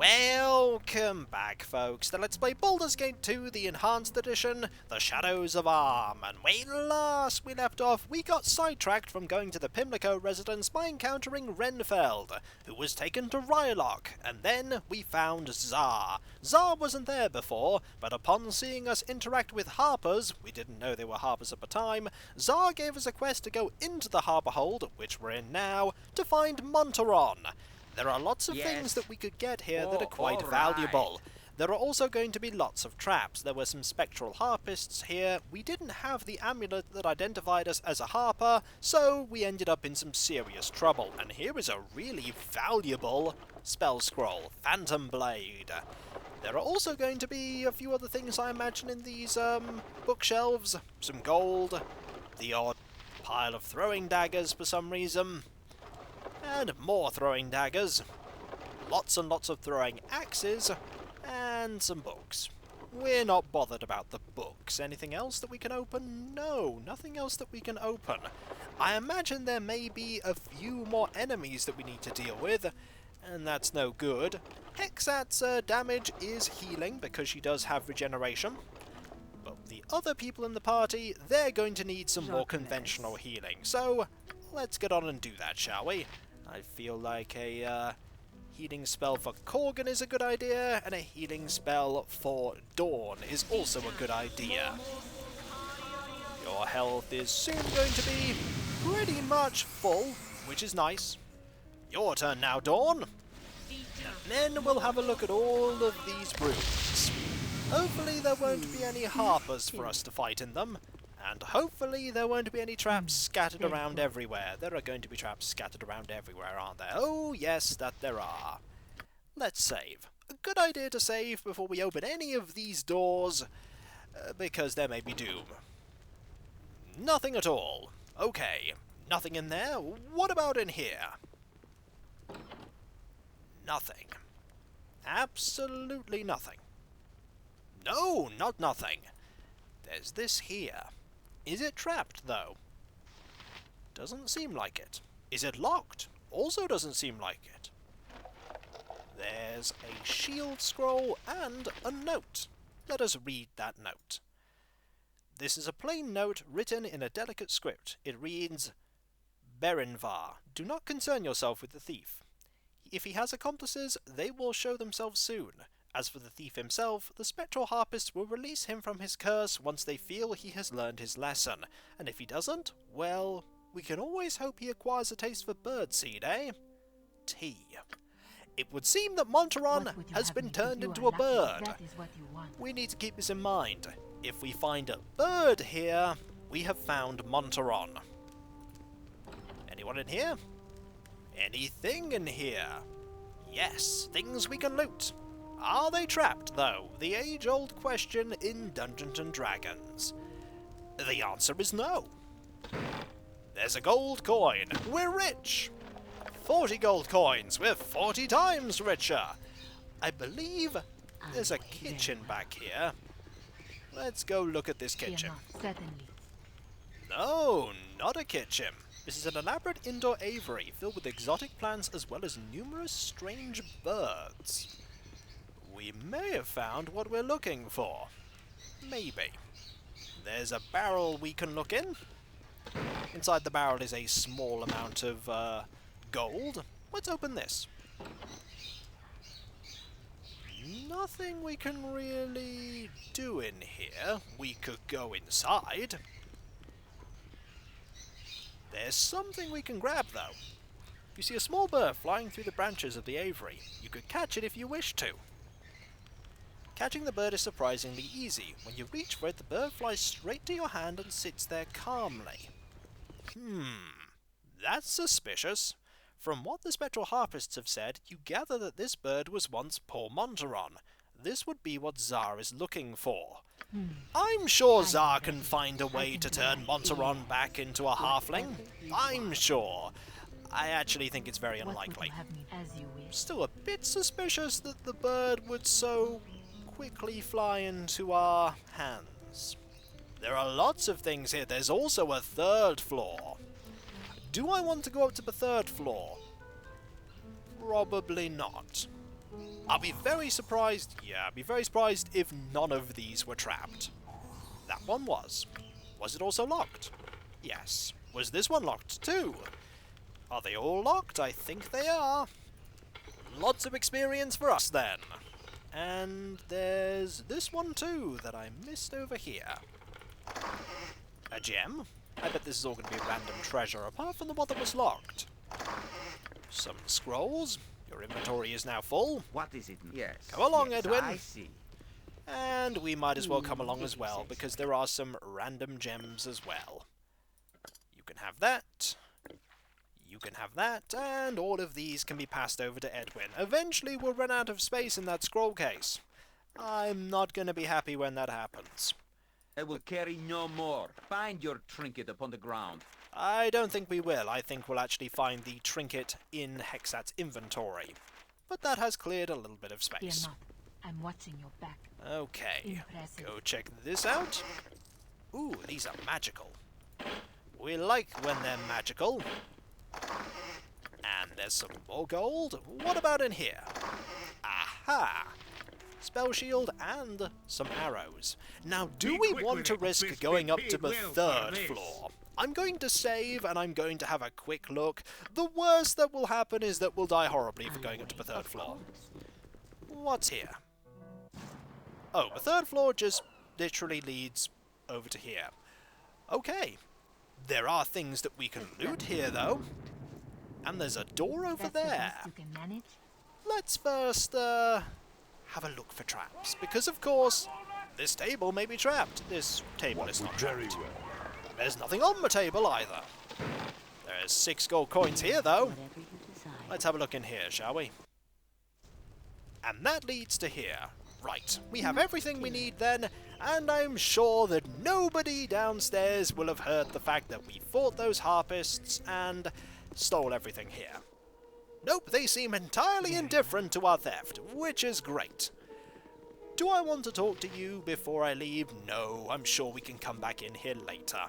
Welcome back, folks, to Let's Play Baldur's Gate 2, the Enhanced Edition, The Shadows of Arm. And when last we left off, we got sidetracked from going to the Pimlico residence by encountering Renfeld, who was taken to Rylock, and then we found Xzar. Xzar wasn't there before, but upon seeing us interact with Harpers, we didn't know they were Harpers at the time, Xzar gave us a quest to go into the Harper Hold, which we're in now, to find Montaron. There are lots of things that we could get here that are quite valuable. There are also going to be lots of traps. There were some spectral harpists here. We didn't have the amulet that identified us as a harper, so we ended up in some serious trouble. And here is a really valuable spell scroll, Phantom Blade. There are also going to be a few other things, I imagine, in these bookshelves. Some gold, the odd pile of throwing daggers for some reason. And more throwing daggers, lots and lots of throwing axes, and some books. We're not bothered about the books. Anything else that we can open? No, nothing else that we can open. I imagine there may be a few more enemies that we need to deal with, and that's no good. Hexat's damage is healing because she does have regeneration. But the other people in the party, they're going to need some more conventional healing. So let's get on and do that, shall we? I feel like a healing spell for Corgan is a good idea, and a healing spell for Dawn is also a good idea. Your health is soon going to be pretty much full, which is nice. Your turn now, Dawn. And then we'll have a look at all of these rooms. Hopefully there won't be any Harpers for us to fight in them. And hopefully there won't be any traps scattered around everywhere. There are going to be traps scattered around everywhere, aren't there? Oh, yes, that there are. Let's save. A good idea to save before we open any of these doors, because there may be doom. Nothing at all. Okay, nothing in there. What about in here? Nothing. Absolutely nothing. No, not nothing. There's this here. Is it trapped, though? Doesn't seem like it. Is it locked? Also doesn't seem like it. There's a shield scroll and a note. Let us read that note. This is a plain note written in a delicate script. It reads, Berenvar, do not concern yourself with the thief. If he has accomplices, they will show themselves soon. As for the thief himself, the spectral harpists will release him from his curse once they feel he has learned his lesson. And if he doesn't, well, we can always hope he acquires a taste for birdseed, eh? Tea. It would seem that Montaron has been turned into a bird. We need to keep this in mind. If we find a bird here, we have found Montaron. Anyone in here? Anything in here? Yes, things we can loot. Are they trapped, though? The age-old question in Dungeons & Dragons. The answer is no. There's a gold coin. We're rich. 40 gold coins. We're 40 times richer. I believe there's a kitchen back here. Let's go look at this kitchen. No, not a kitchen. This is an elaborate indoor aviary filled with exotic plants as well as numerous strange birds. We may have found what we're looking for. Maybe. There's a barrel we can look in. Inside the barrel is a small amount of gold. Let's open this. Nothing we can really do in here. We could go inside. There's something we can grab, though. You see a small bird flying through the branches of the aviary. You could catch it if you wish to. Catching the bird is surprisingly easy. When you reach for it, the bird flies straight to your hand and sits there calmly. That's suspicious. From what the spectral harpists have said, you gather that this bird was once poor Montaron. This would be what Xzar is looking for. I'm sure Xzar can find a way to turn Montaron back into a halfling. I'm sure. I actually think it's very unlikely. Still a bit suspicious that the bird would so quickly fly into our hands. There are lots of things here. There's also a third floor. Do I want to go up to the third floor? Probably not. I'll be very surprised, I'd be very surprised if none of these were trapped. That one was. Was it also locked? Yes. Was this one locked too? Are they all locked? I think they are. Lots of experience for us then. And there's this one too that I missed over here. A gem? I bet this is all going to be random treasure apart from the one that was locked. Some scrolls. Your inventory is now full. What is it? Yes. Come along, yes, Edwin. I see. And we might as well come along as well, because there are some random gems as well. You can have that. You can have that, and all of these can be passed over to Edwin. Eventually we'll run out of space in that scroll case. I'm not going to be happy when that happens. I will carry no more. Find your trinket upon the ground. I don't think we will. I think we'll actually find the trinket in Hexat's inventory. But that has cleared a little bit of space. I'm watching your back. Okay, Impressive. go check this out. Ooh, these are magical. We like when they're magical. And there's some more gold. What about in here? Aha! Spell shield and some arrows. Now, do we want to risk going up to the third floor? I'm going to save and I'm going to have a quick look. The worst that will happen is that we'll die horribly for going up to the third floor. What's here? Oh, the third floor just literally leads over to here. Okay. There are things that we can loot here, though. And there's a door over there. You can manage? Let's first, have a look for traps. Because, of course, this table may be trapped. This table is not trapped. There's nothing on the table, either. There's 6 gold coins here, though. Let's have a look in here, shall we? And that leads to here. Right, we have everything we need then, and I'm sure that nobody downstairs will have heard the fact that we fought those harpists and stole everything here. Nope, they seem entirely indifferent to our theft, which is great. Do I want to talk to you before I leave? No, I'm sure we can come back in here later.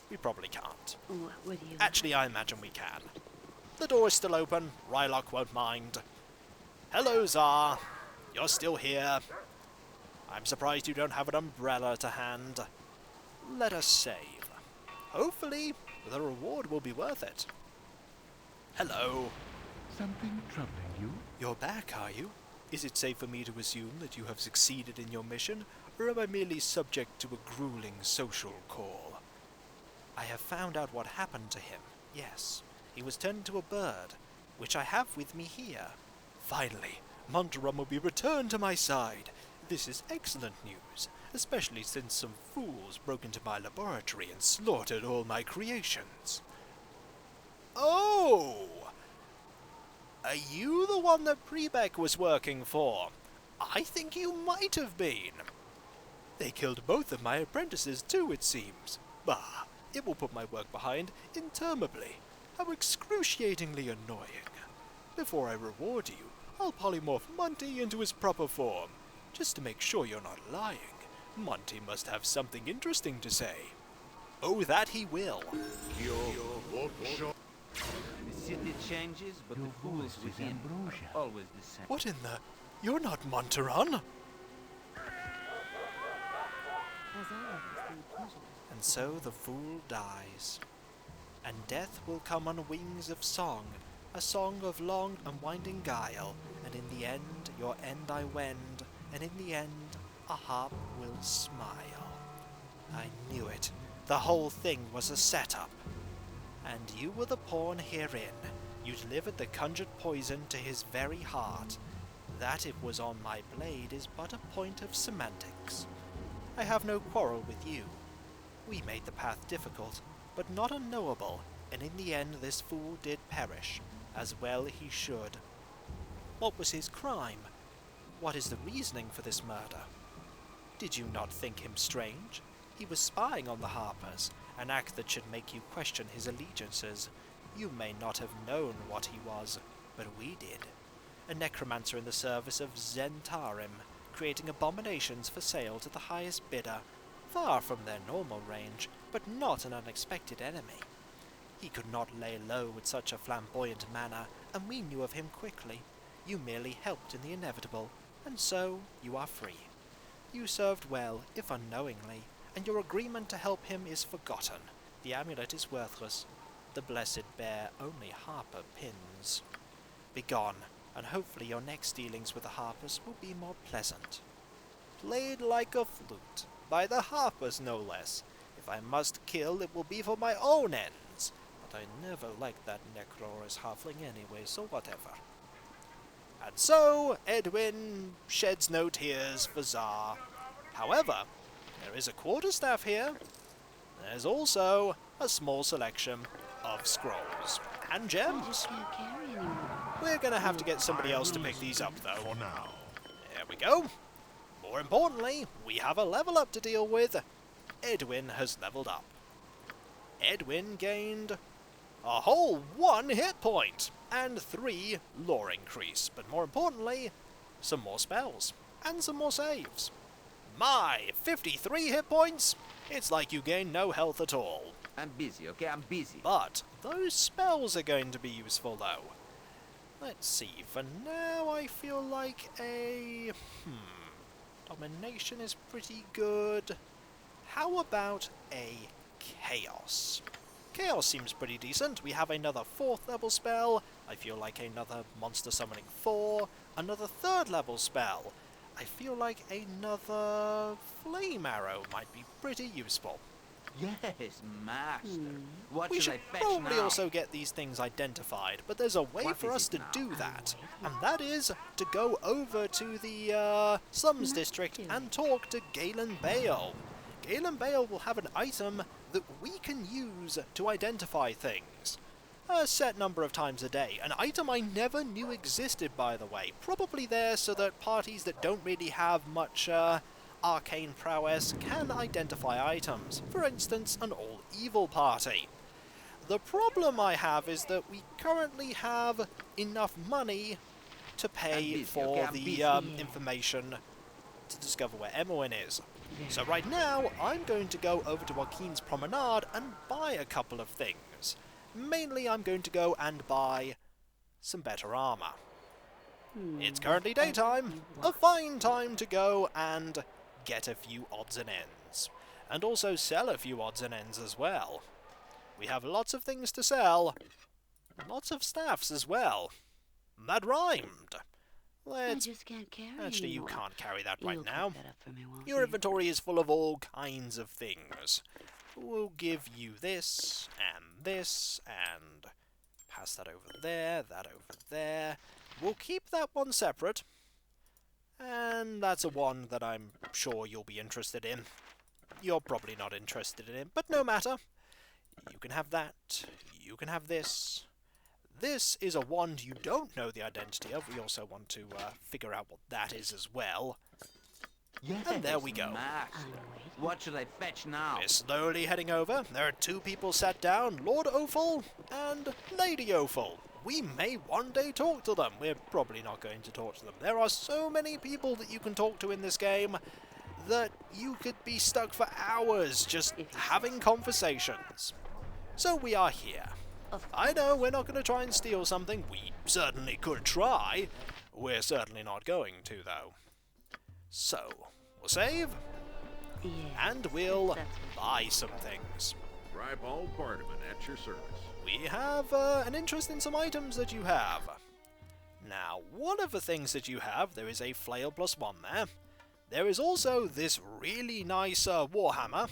We probably can't. What do you Actually, I imagine we can. The door is still open. Rylock won't mind. Hello, Xzar. You're still here. I'm surprised you don't have an umbrella to hand. Let us save. Hopefully, the reward will be worth it. Hello. Something troubling you? You're back, are you? Is it safe for me to assume that you have succeeded in your mission, or am I merely subject to a grueling social call? I have found out what happened to him. Yes, he was turned into a bird, which I have with me here. Finally, Montaron will be returned to my side. This is excellent news, especially since some fools broke into my laboratory and slaughtered all my creations. Oh! Are you the one that Prebeck was working for? I think you might have been. They killed both of my apprentices too, it seems. Bah, it will put my work behind interminably. How excruciatingly annoying. Before I reward you, I'll polymorph Monty into his proper form, just to make sure you're not lying. Monty must have something interesting to say. Oh, that he will. The city changes, but Your the fools voice is within ambrosia. are always the same. What in the... You're not Montaron? And so the fool dies. And death will come on wings of song, a song of long and winding guile, and in the end your end I wend, and in the end a harp will smile. I knew it. The whole thing was a setup. And you were the pawn herein. You delivered the conjured poison to his very heart. That it was on my blade is but a point of semantics. I have no quarrel with you. We made the path difficult, but not unknowable, and in the end this fool did perish, as well he should. What was his crime? What is the reasoning for this murder? Did you not think him strange? He was spying on the Harpers, an act that should make you question his allegiances. You may not have known what he was, but we did. A necromancer in the service of Zentarim, creating abominations for sale to the highest bidder, far from their normal range, but not an unexpected enemy. He could not lay low with such a flamboyant manner, and we knew of him quickly. You merely helped in the inevitable, and so you are free. You served well, if unknowingly, and your agreement to help him is forgotten. The amulet is worthless. The blessed bear only Harper pins. Begone, and hopefully your next dealings with the Harpers will be more pleasant. Played like a flute, by the Harpers no less. If I must kill, it will be for my own ends. But I never liked that Necroris halfling anyway, so whatever. And so, Edwin sheds no tears for Xzar. However, there is a quarterstaff here. There's also a small selection of scrolls and I gems. just can't carry anymore. We're gonna have to get somebody else to pick these up, though. For now. There we go. More importantly, we have a level up to deal with. Edwin has leveled up. Edwin gained a whole 1 hit point and 3 lore increase, but more importantly, some more spells and some more saves. My 53 hit points? It's like you gain no health at all. I'm busy, okay? I'm busy. But those spells are going to be useful, though. Let's see, for now I feel like a... Domination is pretty good. How about a Chaos? Chaos seems pretty decent. We have another 4th level spell. I feel like another Monster Summoning 4. Another 3rd level spell. I feel like another Flame Arrow might be pretty useful. Yes, master. What We should should I fetch probably now? also get these things identified, but there's a way What for is us it to now? do that, and that is to go over to the Slums District and talk to Galen Bale. Galen Bale will have an item that we can use to identify things. A set number of times a day. An item I never knew existed, by the way. Probably there so that parties that don't really have much arcane prowess can identify items. For instance, an all-evil party. The problem I have is that we currently have enough money to I'm pay busy, for okay? I'm the busy. information to discover where Emowyn is. So right now, I'm going to go over to Joaquin's Promenade and buy a couple of things. Mainly, I'm going to go and buy some better armor. It's currently daytime, a fine time to go and get a few odds and ends. And also sell a few odds and ends as well. We have lots of things to sell. Lots of staffs as well. That rhymed. I Let's... just can't carry Actually, you anymore. can't carry that You'll right pick now. that up for me, won't Your you? inventory is full of all kinds of things. We'll give you this, and pass that over there, that over there. We'll keep that one separate. And that's a one that I'm sure you'll be interested in. You're probably not interested in it, but no matter. You can have that. You can have this. This is a wand you don't know the identity of. We also want to figure out what that is as well. Yes, And there we go. master. I'm waiting. What should I fetch now? We're slowly heading over. There are 2 people sat down, Lord Offal and Lady Offal. We may one day talk to them. We're probably not going to talk to them. There are so many people that you can talk to in this game that you could be stuck for hours just having conversations. So we are here. I know we're not going to try and steal something. We certainly could try. We're certainly not going to, though. So, we'll save, Yeah. and we'll That's buy some things. Ribald Bardaman at your service. We have an interest in some items that you have. Now, one of the things that you have, there is a flail +1 there. There is also this really nice warhammer.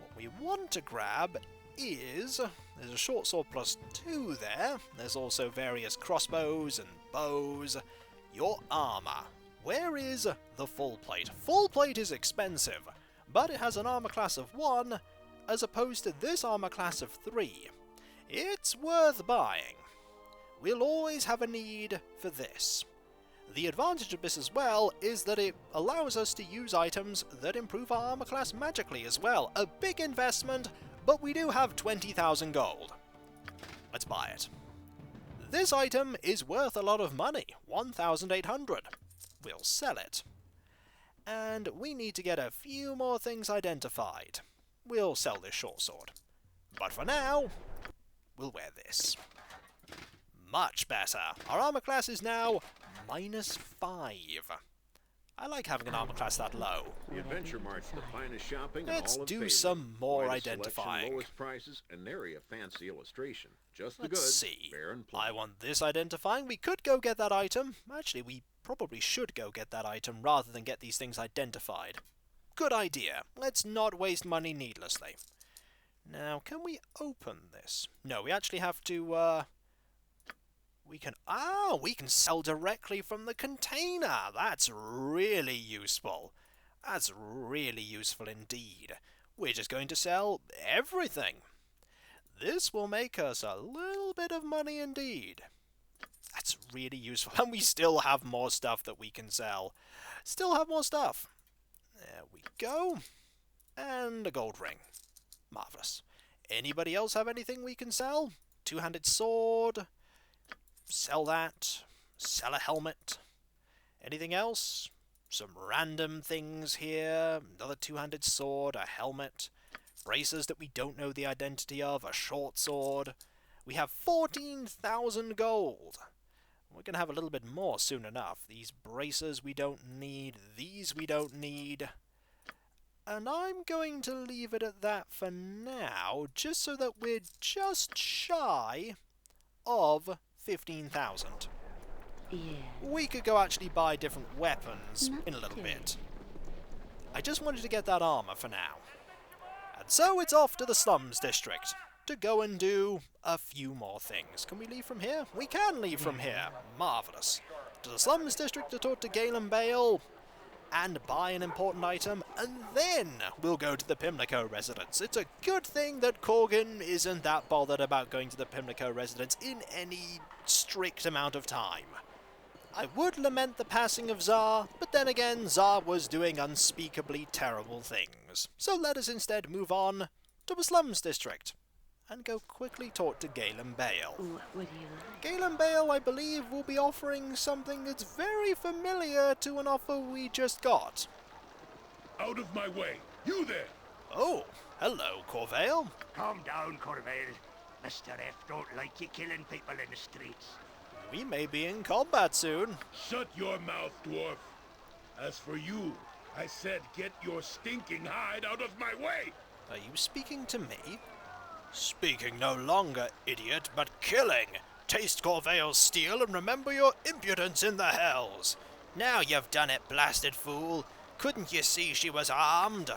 What we want to grab is... There's a short sword +2 there. There's also various crossbows and bows. Your armor. Where is the full plate? Full plate is expensive, but it has an armor class of 1, as opposed to this armor class of 3. It's worth buying. We'll always have a need for this. The advantage of this as well is that it allows us to use items that improve our armor class magically as well. A big investment, but we do have 20,000 gold. Let's buy it. This item is worth a lot of money, 1,800. We'll sell it. And we need to get a few more things identified. We'll sell this short sword. But for now, we'll wear this. Much better. Our armor class is now -5. I like having an armor class that low. The adventure mart's the finest shopping in Let's all of do Favor. some more Widest selection, identifying. lowest prices, and nary a fancy illustration. Just the Let's goods, see. fair and plain. I want this identifying. We could go get that item. Actually, we probably should go get that item rather than get these things identified. Good idea. Let's not waste money needlessly. Now, can we open this? No, we actually have to, we can sell directly from the container. That's really useful. That's really useful indeed. We're just going to sell everything. This will make us a little bit of money indeed. That's really useful. And we still have more stuff that we can sell. Still have more stuff. There we go. And a gold ring. Marvellous. Anybody else have anything we can sell? Two-handed sword. Sell that. Sell a helmet. Anything else? Some random things here. Another two-handed sword. A helmet. Bracers that we don't know the identity of. A short sword. We have 14,000 gold. We're going to have a little bit more soon enough. These bracers we don't need. These we don't need. And I'm going to leave it at that for now, just so that we're just shy of 15,000. Yeah. We could go actually buy different weapons Not in a little Terri. bit. I just wanted to get that armor for now. And so it's off to the Slums District to go and do a few more things. Can we leave from here? We can leave from here. Marvellous. To the Slums District to talk to Galen Bale and buy an important item, and then we'll go to the Pimlico residence. It's a good thing that Corgan isn't that bothered about going to the Pimlico residence in any strict amount of time. I would lament the passing of Xzar, but then again, Xzar was doing unspeakably terrible things. So let us instead move on to the Slums District and go quickly talk to Galen Bale. What do you like? Galen Bale, I believe, will be offering something that's very familiar to an offer we just got. Out of my way! You there! Oh, hello, Corvale. Calm down, Corvale. Mr. F don't like you killing people in the streets. We may be in combat soon. Shut your mouth, dwarf! As for you, I said get your stinking hide out of my way! Are you speaking to me? Speaking no longer, idiot, but killing. Taste Corvale's steel and remember your impudence in the hells. Now you've done it, blasted fool. Couldn't you see she was armed?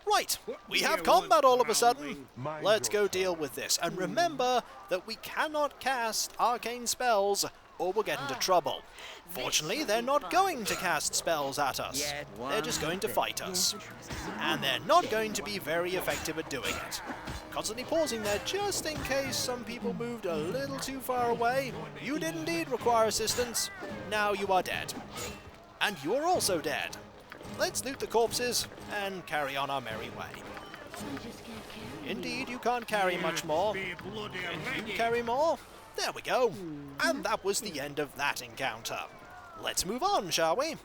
Right, we have combat all of a sudden. Let's go deal with this. And remember that we cannot cast arcane spells or we'll get into trouble. Fortunately, they're not going to cast spells at us. They're just going to fight us. And they're not going to be very effective at doing it. Constantly pausing there just in case some people moved a little too far away. You did indeed require assistance. Now you are dead. And you are also dead. Let's loot the corpses and carry on our merry way. I just can't carry. Indeed, you can't carry much more. Can you carry more? There we go. And that was the end of that encounter. Let's move on, shall we?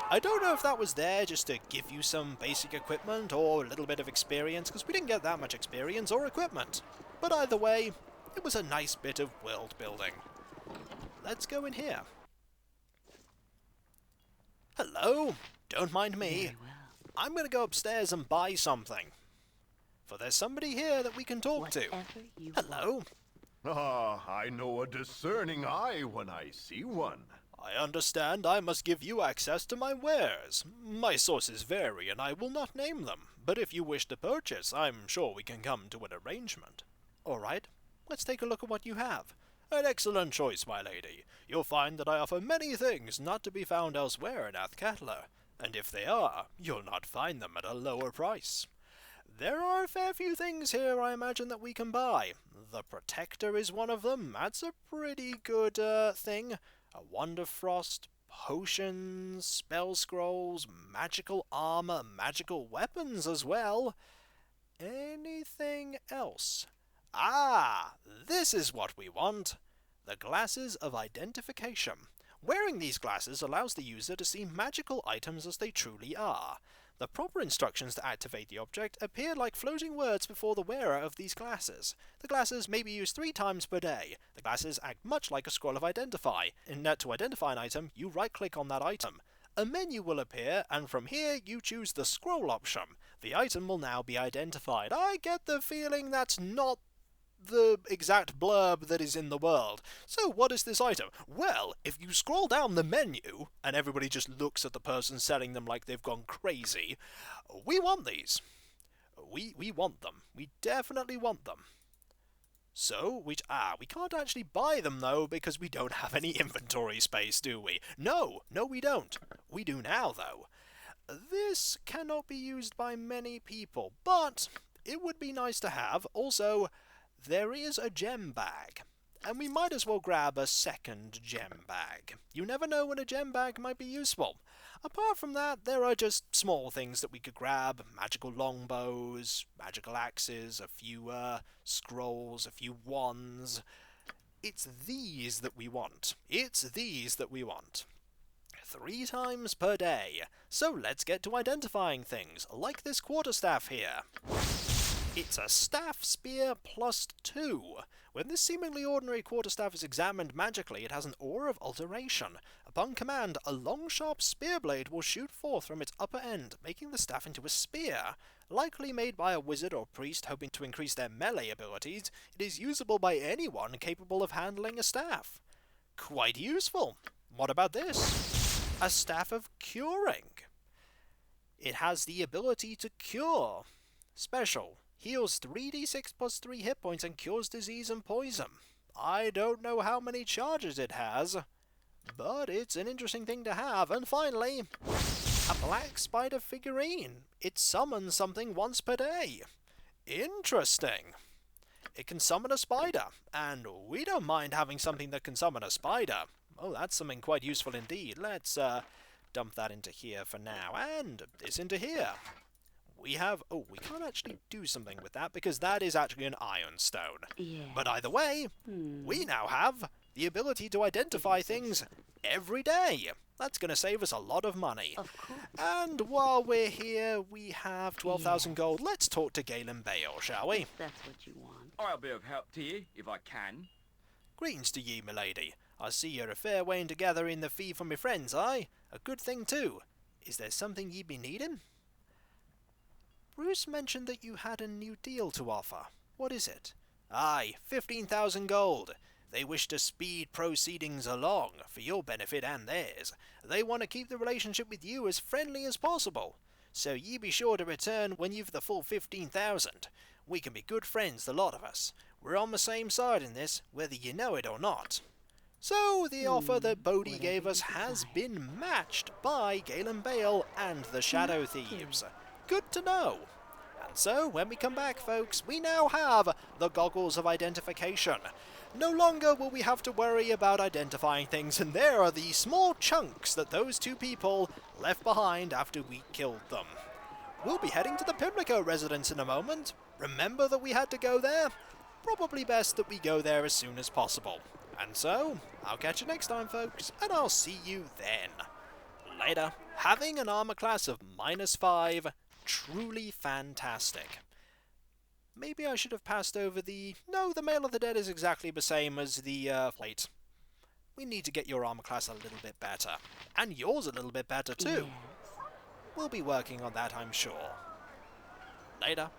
I don't know if that was there just to give you some basic equipment or a little bit of experience, because we didn't get that much experience or equipment. But either way, it was a nice bit of world building. Let's go in here. Hello, don't mind me. Very well. I'm going to go upstairs and buy something. For there's somebody here that we can talk to. Whatever you Hello. Ah, I know a discerning eye when I see one. I understand I must give you access to my wares. My sources vary and I will not name them, but if you wish to purchase, I'm sure we can come to an arrangement. All right, let's take a look at what you have. An excellent choice, my lady. You'll find that I offer many things not to be found elsewhere in Athkatla, and if they are, you'll not find them at a lower price. There are a fair few things here I imagine that we can buy. The Protector is one of them. That's a pretty good thing. A Wonder Frost, potions, spell scrolls, magical armor, magical weapons as well. Anything else? Ah, this is what we want. The Glasses of Identification. Wearing these glasses allows the user to see magical items as they truly are. The proper instructions to activate the object appear like floating words before the wearer of these glasses. The glasses may be used 3 times per day. The glasses act much like a scroll of identify. In that to identify an item, you right-click on that item. A menu will appear, and from here you choose the scroll option. The item will now be identified. I get the feeling that's not the exact blurb that is in the world. So what is this item? Well, if you scroll down the menu, and everybody just looks at the person selling them like they've gone crazy, we want these. We want them. We definitely want them. So, we can't actually buy them though, because we don't have any inventory space, do we? No, we don't. We do now though. This cannot be used by many people, but it would be nice to have. Also, there is a gem bag, and we might as well grab a second gem bag. You never know when a gem bag might be useful. Apart from that, there are just small things that we could grab. Magical longbows, magical axes, a few scrolls, a few wands. It's these that we want. 3 times per day. So let's get to identifying things, like this quarterstaff here. It's a staff spear +2. When this seemingly ordinary quarterstaff is examined magically, it has an aura of alteration. Upon command, a long sharp spear blade will shoot forth from its upper end, making the staff into a spear. Likely made by a wizard or priest hoping to increase their melee abilities, it is usable by anyone capable of handling a staff. Quite useful. What about this? A staff of curing. It has the ability to cure. Special. Heals 3d6 + 3 hit points and cures disease and poison. I don't know how many charges it has, but it's an interesting thing to have. And finally, a black spider figurine. It summons something once per day. Interesting. It can summon a spider, and we don't mind having something that can summon a spider. Oh, that's something quite useful indeed. Let's dump that into here for now, and this into here. We have... oh, we can't actually do something with that, because that is actually an ironstone. Yes. But either way, we now have the ability to identify things every day. That's going to save us a lot of money. Of course. And while we're here, we have 12,000 gold. Let's talk to Galen Bale, shall we? That's what you want. I'll be of help to ye, if I can. Greetings to ye, milady. I see you're a fair wain to gather in the fee from me friends, aye? A good thing too. Is there something ye be needing? Bruce mentioned that you had a new deal to offer. What is it? Aye, 15,000 gold. They wish to speed proceedings along, for your benefit and theirs. They want to keep the relationship with you as friendly as possible. So ye be sure to return when you've the full 15,000. We can be good friends, the lot of us. We're on the same side in this, whether you know it or not. So, the offer that Bodhi gave us has been matched by Galen Bale and the Shadow Thieves. Good to know. And so, when we come back, folks, we now have the Goggles of Identification. No longer will we have to worry about identifying things, and there are the small chunks that those two people left behind after we killed them. We'll be heading to the Pimlico residence in a moment. Remember that we had to go there? Probably best that we go there as soon as possible. And so, I'll catch you next time, folks, and I'll see you then. Later. Having an armor class of -5, truly fantastic. Maybe I should have passed over the... No, the Mail of the Dead is exactly the same as the plate. We need to get your armor class a little bit better. And yours a little bit better too. Yes. We'll be working on that, I'm sure. Later.